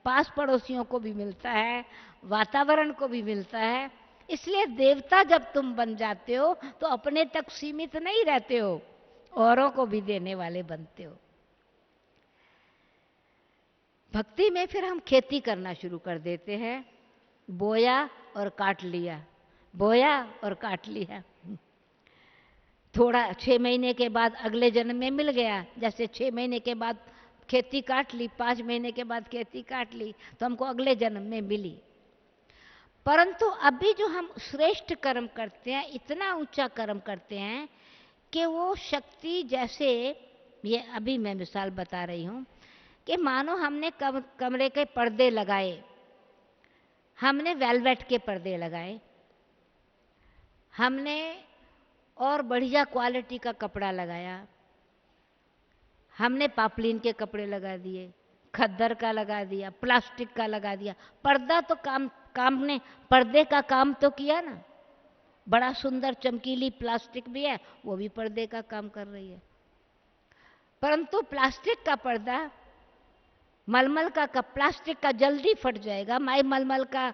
पास पड़ोसियों को भी मिलता है, वातावरण को भी मिलता है। इसलिए देवता जब तुम बन जाते हो तो अपने तक सीमित नहीं रहते हो, औरों को भी देने वाले बनते हो। भक्ति में फिर हम खेती करना शुरू कर देते हैं, बोया और काट लिया, बोया और काट लिया। थोड़ा 6 महीने के बाद अगले जन्म में मिल गया, जैसे 6 महीने के बाद खेती काट ली, 5 महीने के बाद खेती काट ली, तो हमको अगले जन्म में मिली। परंतु अभी जो हम श्रेष्ठ कर्म करते हैं, इतना ऊंचा कर्म करते हैं कि वो शक्ति, जैसे ये अभी मैं मिसाल बता रही हूँ कि मानो हमने कमरे के पर्दे लगाए, हमने वेलवेट के पर्दे लगाए, हमने और बढ़िया क्वालिटी का कपड़ा लगाया, हमने पापलीन के कपड़े लगा दिए, खद्दर का लगा दिया, प्लास्टिक का लगा दिया, पर्दा तो काम ने पर्दे का काम तो किया ना। बड़ा सुंदर चमकीली प्लास्टिक भी है, वो भी पर्दे का काम कर रही है। परंतु प्लास्टिक का पर्दा मलमल का प्लास्टिक का जल्दी फट जाएगा, माई मलमल का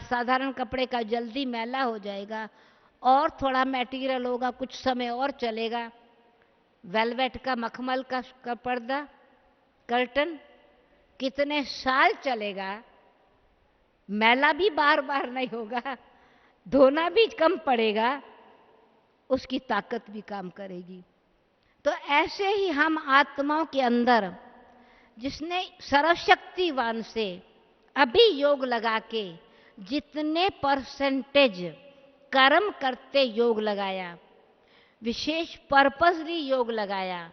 साधारण कपड़े का जल्दी मैला हो जाएगा, और थोड़ा मटेरियल होगा, कुछ समय और चलेगा। वेलवेट का मखमल का पर्दा कर्टन कितने साल चलेगा, मैला भी बार बार नहीं होगा, धोना भी कम पड़ेगा, उसकी ताकत भी काम करेगी। तो ऐसे ही हम आत्माओं के अंदर, जिसने सर्वशक्तिवान से अभी योग लगा के जितने परसेंटेज कर्म करते योग लगाया, विशेष पर्पसली योग लगाया,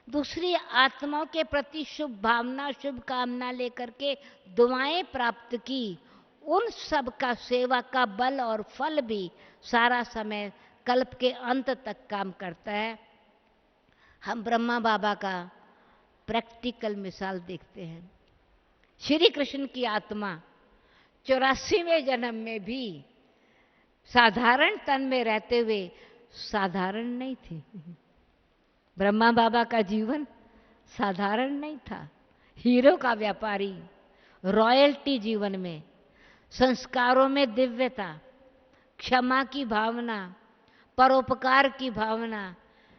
दूसरी आत्माओं के प्रति शुभ भावना शुभ कामना लेकर के दुआएं प्राप्त की, उन सब का सेवा का बल और फल भी सारा समय कल्प के अंत तक काम करता है। हम ब्रह्मा बाबा का प्रैक्टिकल मिसाल देखते हैं। श्री कृष्ण की आत्मा 84वें जन्म में भी साधारण तन में रहते हुए साधारण नहीं थी। ब्रह्मा बाबा का जीवन साधारण नहीं था, हीरो का व्यापारी, रॉयल्टी जीवन में, संस्कारों में दिव्यता, क्षमा की भावना, परोपकार की भावना,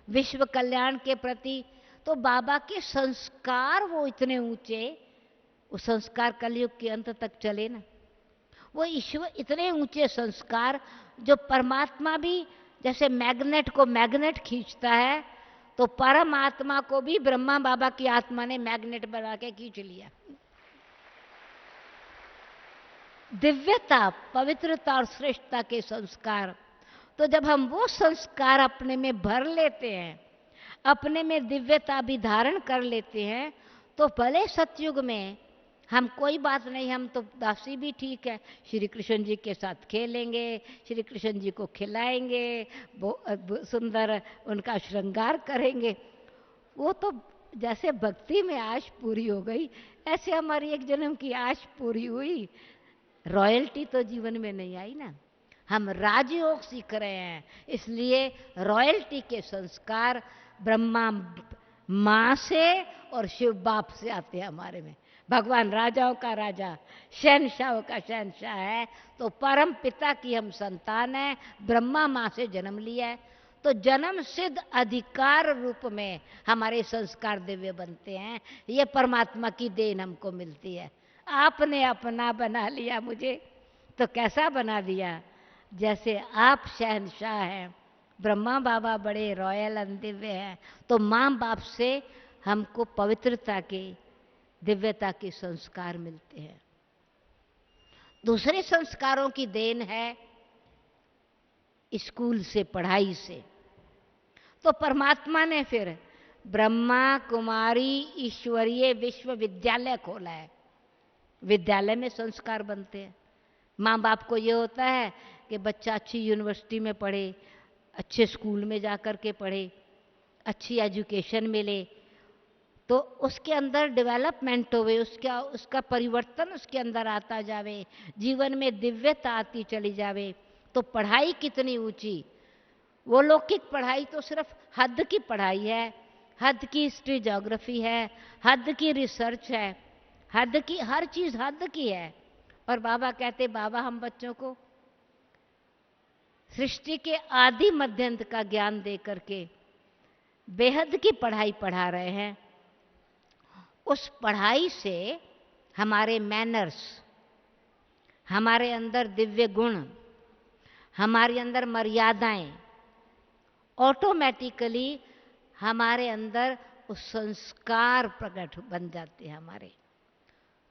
विश्व कल्याण के प्रति। तो बाबा के संस्कार वो इतने ऊंचे, वो संस्कार कलयुग के अंत तक चले ना। वो ईश्वर इतने ऊंचे संस्कार, जो परमात्मा भी जैसे मैग्नेट को मैग्नेट खींचता है, तो परमात्मा को भी ब्रह्मा बाबा की आत्मा ने मैग्नेट बना के खींच लिया। दिव्यता, पवित्रता और श्रेष्ठता के संस्कार। तो जब हम वो संस्कार अपने में भर लेते हैं, अपने में दिव्यता भी धारण कर लेते हैं, तो भले सतयुग में हम कोई बात नहीं, हम तो दासी भी ठीक है, श्री कृष्ण जी के साथ खेलेंगे, श्री कृष्ण जी को खिलाएंगे, सुंदर उनका श्रृंगार करेंगे। वो तो जैसे भक्ति में आश पूरी हो गई, ऐसे हमारी एक जन्म की आश पूरी हुई। रॉयल्टी तो जीवन में नहीं आई ना। हम राजयोग सीख रहे हैं, इसलिए रॉयल्टी के संस्कार ब्रह्मा माँ से और शिव बाप से आते हैं हमारे में। भगवान राजाओं का राजा, शहनशाहों का शहनशाह है, तो परम पिता की हम संतान है, ब्रह्मा माँ से जन्म लिया है। तो जन्म सिद्ध अधिकार रूप में हमारे संस्कार दिव्य बनते हैं। ये परमात्मा की देन हमको मिलती है। आपने अपना बना लिया मुझे, तो कैसा बना दिया? जैसे आप शहनशाह हैं, ब्रह्मा बाबा बड़े रॉयल दिव्य हैं, तो माँ बाप से हमको पवित्रता के, दिव्यता के संस्कार मिलते हैं। दूसरे संस्कारों की देन है स्कूल से, पढ़ाई से। तो परमात्मा ने फिर ब्रह्मा कुमारी ईश्वरीय विश्वविद्यालय खोला है। विद्यालय में संस्कार बनते हैं। माँ बाप को ये होता है कि बच्चा अच्छी यूनिवर्सिटी में पढ़े, अच्छे स्कूल में जाकर के पढ़े, अच्छी एजुकेशन मिले, तो उसके अंदर डेवलपमेंट होवे, उसका परिवर्तन उसके अंदर आता जावे, जीवन में दिव्यता आती चली जावे। तो पढ़ाई कितनी ऊंची! वो लौकिक पढ़ाई तो सिर्फ हद की पढ़ाई है, हद की हिस्ट्री ज्योग्राफी है, हद की रिसर्च है, हद की हर चीज हद की है। और बाबा कहते, बाबा हम बच्चों को सृष्टि के आदि मध्यंत का ज्ञान दे करके बेहद की पढ़ाई पढ़ा रहे हैं। उस पढ़ाई से हमारे मैनर्स, हमारे अंदर दिव्य गुण, हमारे अंदर मर्यादाएं, ऑटोमेटिकली हमारे अंदर उस संस्कार प्रकट बन जाते हैं हमारे।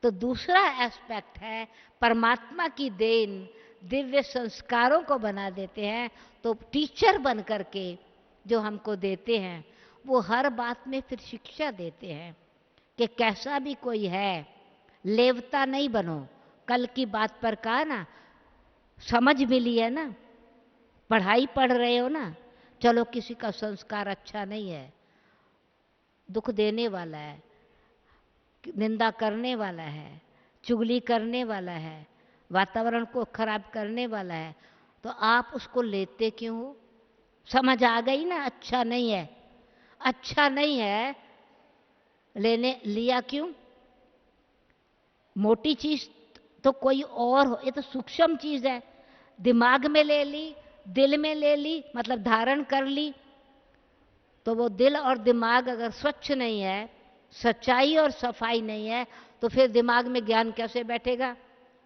तो दूसरा एस्पेक्ट है परमात्मा की देन, दिव्य संस्कारों को बना देते हैं। तो टीचर बन करके जो हमको देते हैं, वो हर बात में फिर शिक्षा देते हैं कि कैसा भी कोई है, लेवता नहीं बनो। कल की बात पर कहा ना, समझ मिली है ना, पढ़ाई पढ़ रहे हो ना, चलो किसी का संस्कार अच्छा नहीं है, दुख देने वाला है, निंदा करने वाला है, चुगली करने वाला है, वातावरण को खराब करने वाला है, तो आप उसको लेते क्यों हो? समझ आ गई ना, अच्छा नहीं है, अच्छा नहीं है, लेने लिया क्यों? मोटी चीज तो कोई और हो, ये तो सूक्ष्म चीज है, दिमाग में ले ली, दिल में ले ली, मतलब धारण कर ली। तो वो दिल और दिमाग अगर स्वच्छ नहीं है, सच्चाई और सफाई नहीं है, तो फिर दिमाग में ज्ञान कैसे बैठेगा?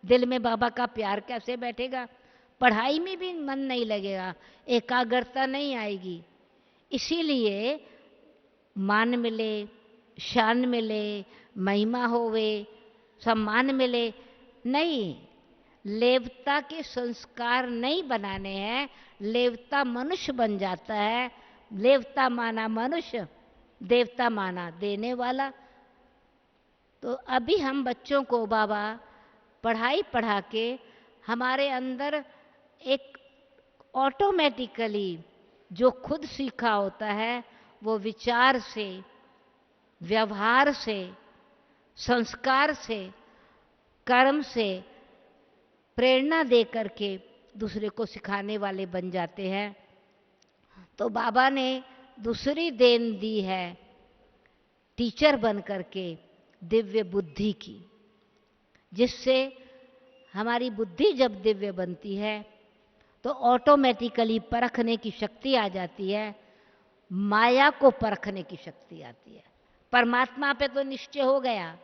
दिल में बाबा का प्यार कैसे बैठेगा? पढ़ाई में भी मन नहीं लगेगा, एकाग्रता नहीं आएगी। इसीलिए मान मिले, शान मिले, महिमा होवे, सम्मान मिले, नहीं, लेवता के संस्कार नहीं बनाने हैं। लेवता मनुष्य बन जाता है। लेवता माना मनुष्य, देवता माना देने वाला। तो अभी हम बच्चों को बाबा पढ़ाई पढ़ा के हमारे अंदर एक ऑटोमेटिकली जो खुद सीखा होता है वो विचार से, व्यवहार से, संस्कार से, कर्म से प्रेरणा दे करके दूसरे को सिखाने वाले बन जाते हैं। तो बाबा ने दूसरी देन दी है टीचर बन करके दिव्य बुद्धि की, जिससे हमारी बुद्धि जब दिव्य बनती है तो ऑटोमेटिकली परखने की शक्ति आ जाती है, माया को परखने की शक्ति आती है। परमात्मा पे तो निश्चय हो गया,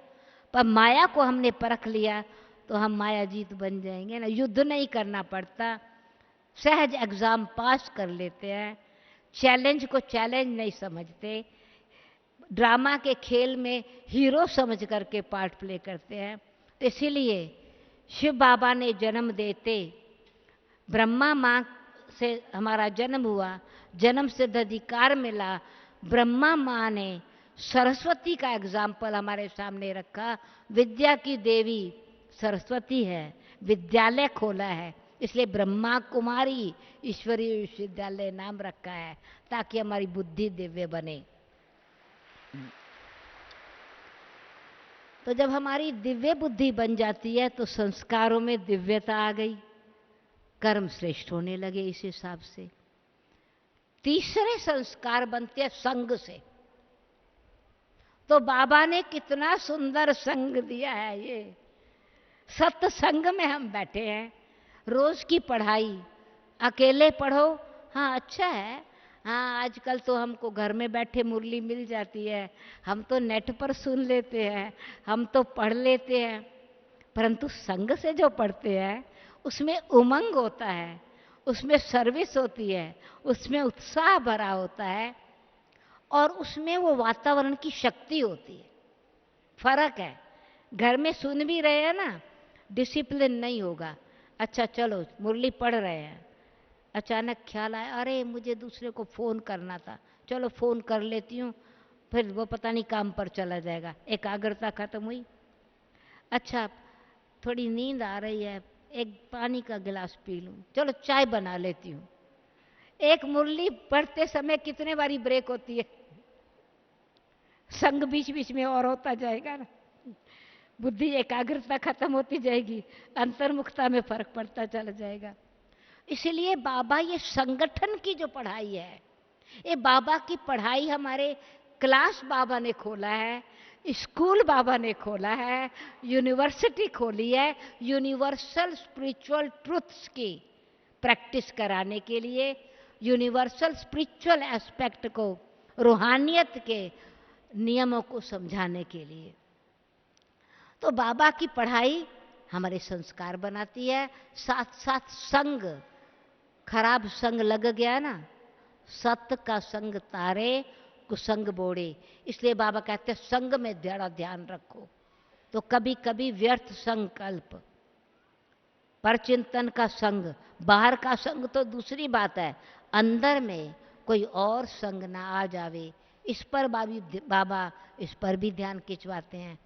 पर माया को हमने परख लिया तो हम माया जीत बन जाएंगे ना। युद्ध नहीं करना पड़ता, सहज एग्जाम पास कर लेते हैं, चैलेंज को चैलेंज नहीं समझते, ड्रामा के खेल में हीरो समझ करके पार्ट प्ले करते हैं। तो इसीलिए शिव बाबा ने जन्म देते, ब्रह्मा माँ से हमारा जन्म हुआ, जन्म सिद्ध अधिकार मिला, ब्रह्मा माँ ने सरस्वती का एग्जाम्पल हमारे सामने रखा। विद्या की देवी सरस्वती है, विद्यालय खोला है, इसलिए ब्रह्मा कुमारी ईश्वरीय विश्वविद्यालय नाम रखा है, ताकि हमारी बुद्धि दिव्य बने। तो जब हमारी दिव्य बुद्धि बन जाती है तो संस्कारों में दिव्यता आ गई, कर्म श्रेष्ठ होने लगे। इस हिसाब से तीसरे संस्कार बनते हैं संग से। तो बाबा ने कितना सुंदर संग दिया है। ये सत्संग में हम बैठे हैं, रोज की पढ़ाई अकेले पढ़ो, हाँ अच्छा है, हाँ आजकल तो हमको घर में बैठे मुरली मिल जाती है, हम तो नेट पर सुन लेते हैं, हम तो पढ़ लेते हैं। परंतु संग से जो पढ़ते हैं उसमें उमंग होता है, उसमें सर्विस होती है, उसमें उत्साह भरा होता है, और उसमें वो वातावरण की शक्ति होती है। फर्क है, घर में सुन भी रहे हैं ना, डिसिप्लिन नहीं होगा। अच्छा चलो मुरली पढ़ रहे हैं, अचानक ख्याल आया अरे मुझे दूसरे को फ़ोन करना था, चलो फ़ोन कर लेती हूँ, फिर वो पता नहीं काम पर चला जाएगा, एकाग्रता खत्म हुई। अच्छा थोड़ी नींद आ रही है, एक पानी का गिलास पी लूँ, चलो चाय बना लेती हूँ। एक मुरली पढ़ते समय कितने बारी ब्रेक होती है, संग बीच बीच में और होता जाएगा ना, बुद्धि एकाग्रता खत्म होती जाएगी, अंतर्मुखता में फर्क पड़ता चला जाएगा। इसलिए बाबा ये संगठन की जो पढ़ाई है, ये बाबा की पढ़ाई हमारे क्लास बाबा ने खोला है, स्कूल बाबा ने खोला है, यूनिवर्सिटी खोली है, यूनिवर्सल स्पिरिचुअल ट्रुथ्स की प्रैक्टिस कराने के लिए, यूनिवर्सल स्पिरिचुअल एस्पेक्ट को, रूहानियत के नियमों को समझाने के लिए। तो बाबा की पढ़ाई हमारे संस्कार बनाती है, साथ साथ संग, खराब संग लग गया ना, सत्य का संग तारे कुसंग बोड़े, इसलिए बाबा कहते हैं संग में ज़्यादा ध्यान रखो। तो कभी कभी व्यर्थ संकल्प, परचिंतन का संग, बाहर का संग तो दूसरी बात है, अंदर में कोई और संग ना आ जावे, इस पर बाबा इस पर भी ध्यान खिंचवाते हैं।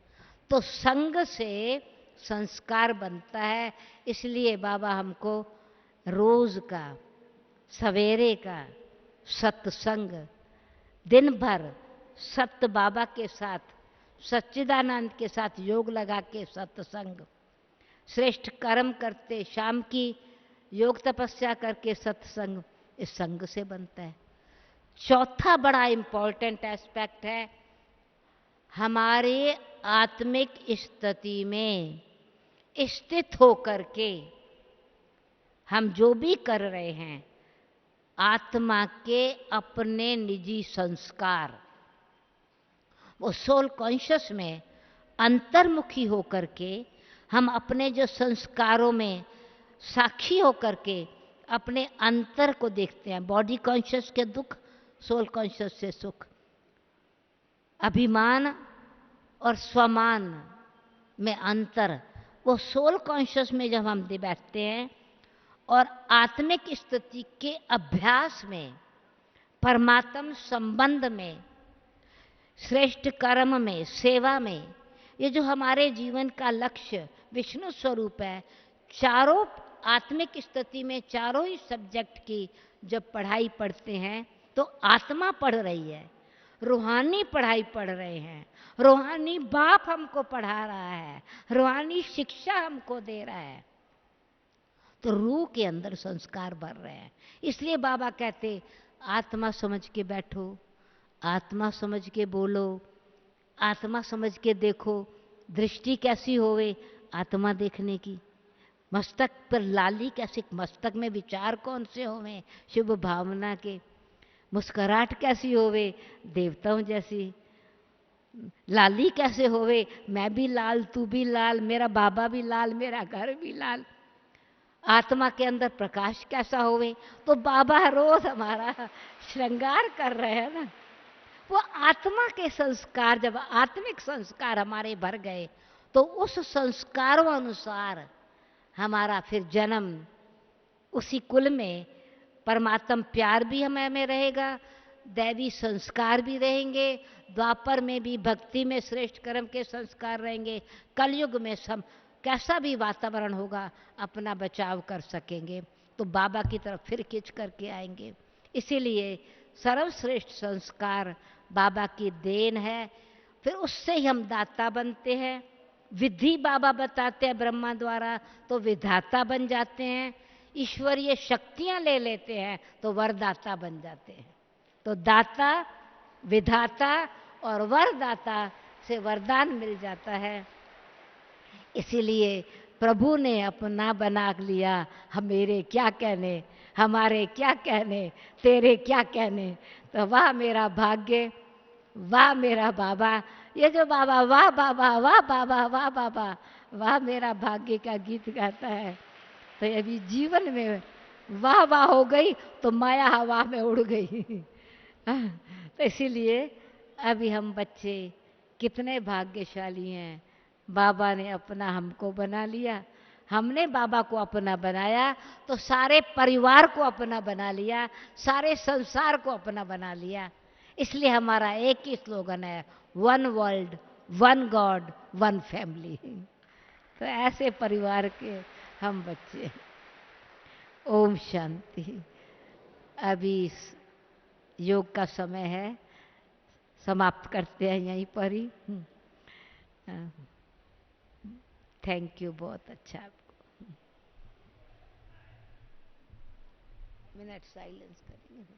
तो संग से संस्कार बनता है, इसलिए बाबा हमको रोज का, सवेरे का सत्संग, दिन भर सत्य बाबा के साथ, सच्चिदानंद के साथ योग लगा के सत्संग, श्रेष्ठ कर्म करते, शाम की योग तपस्या करके सत्संग, इस संग से बनता है। चौथा बड़ा इंपॉर्टेंट एस्पेक्ट है, हमारे आत्मिक स्थिति में स्थित होकर के हम जो भी कर रहे हैं, आत्मा के अपने निजी संस्कार, वो सोल कॉन्शियस में अंतर्मुखी होकर के हम अपने जो संस्कारों में साक्षी होकर के अपने अंतर को देखते हैं। बॉडी कॉन्शियस के दुख, सोल कॉन्शियस से सुख। अभिमान और स्वमान में अंतर, वो सोल कॉन्शियस में जब हम बैठते हैं और आत्मिक स्थिति के अभ्यास में, परमात्म संबंध में, श्रेष्ठ कर्म में, सेवा में, ये जो हमारे जीवन का लक्ष्य विष्णु स्वरूप है, चारों आत्मिक स्थिति में चारों ही सब्जेक्ट की जब पढ़ाई पढ़ते हैं तो आत्मा पढ़ रही है, रूहानी पढ़ाई पढ़ रहे हैं, रूहानी बाप हमको पढ़ा रहा है, रूहानी शिक्षा हमको दे रहा है, तो रूह के अंदर संस्कार भर रहे हैं। इसलिए बाबा कहते आत्मा समझ के बैठो, आत्मा समझ के बोलो, आत्मा समझ के देखो। दृष्टि कैसी होवे? आत्मा देखने की। मस्तक पर लाली कैसी? मस्तक में विचार कौन से होवे? शुभ भावना के। मुस्कुराहट कैसी होवे? देवताओं जैसी। लाली कैसे होवे? मैं भी लाल, तू भी लाल, मेरा बाबा भी लाल, मेरा घर भी लाल। आत्मा के अंदर प्रकाश कैसा होवे? तो बाबा रोज हमारा श्रृंगार कर रहे हैं ना। वो आत्मा के संस्कार, जब आत्मिक संस्कार हमारे भर गए तो उस संस्कारों अनुसार हमारा फिर जन्म उसी कुल में, परमात्म प्यार भी हमें रहेगा, दैवी संस्कार भी रहेंगे, द्वापर में भी भक्ति में श्रेष्ठ कर्म के संस्कार रहेंगे, कलयुग में सब कैसा भी वातावरण होगा अपना बचाव कर सकेंगे, तो बाबा की तरफ फिर खिंच करके आएंगे। इसीलिए सर्वश्रेष्ठ संस्कार बाबा की देन है, फिर उससे ही हम दाता बनते हैं। विधि बाबा बताते हैं ब्रह्मा द्वारा, तो विधाता बन जाते हैं। ईश्वरीय शक्तियां ले लेते हैं तो वरदाता बन जाते हैं। तो दाता, विधाता और वरदाता से वरदान मिल जाता है। इसीलिए प्रभु ने अपना बना लिया, हम मेरे क्या कहने, हमारे क्या कहने, तेरे क्या कहने। तो वाह मेरा भाग्य, वाह मेरा बाबा। ये जो बाबा वाह बाबा, वाह बाबा, वाह बाबा, वाह मेरा भाग्य का गीत गाता है, तो अभी जीवन में वाह वाह हो गई तो माया हवा में उड़ गई। तो इसीलिए अभी हम बच्चे कितने भाग्यशाली हैं, बाबा ने अपना हमको बना लिया। हमने बाबा को अपना बनाया तो सारे परिवार को अपना बना लिया, सारे संसार को अपना बना लिया। इसलिए हमारा एक ही स्लोगन है, one world, one God, one family. तो ऐसे परिवार के हम बच्चे। ओम शांति। अभी योग का समय है, समाप्त करते हैं यहीं पर ही। थैंक यू, बहुत अच्छा। आपको मिनट साइलेंस करेंगे।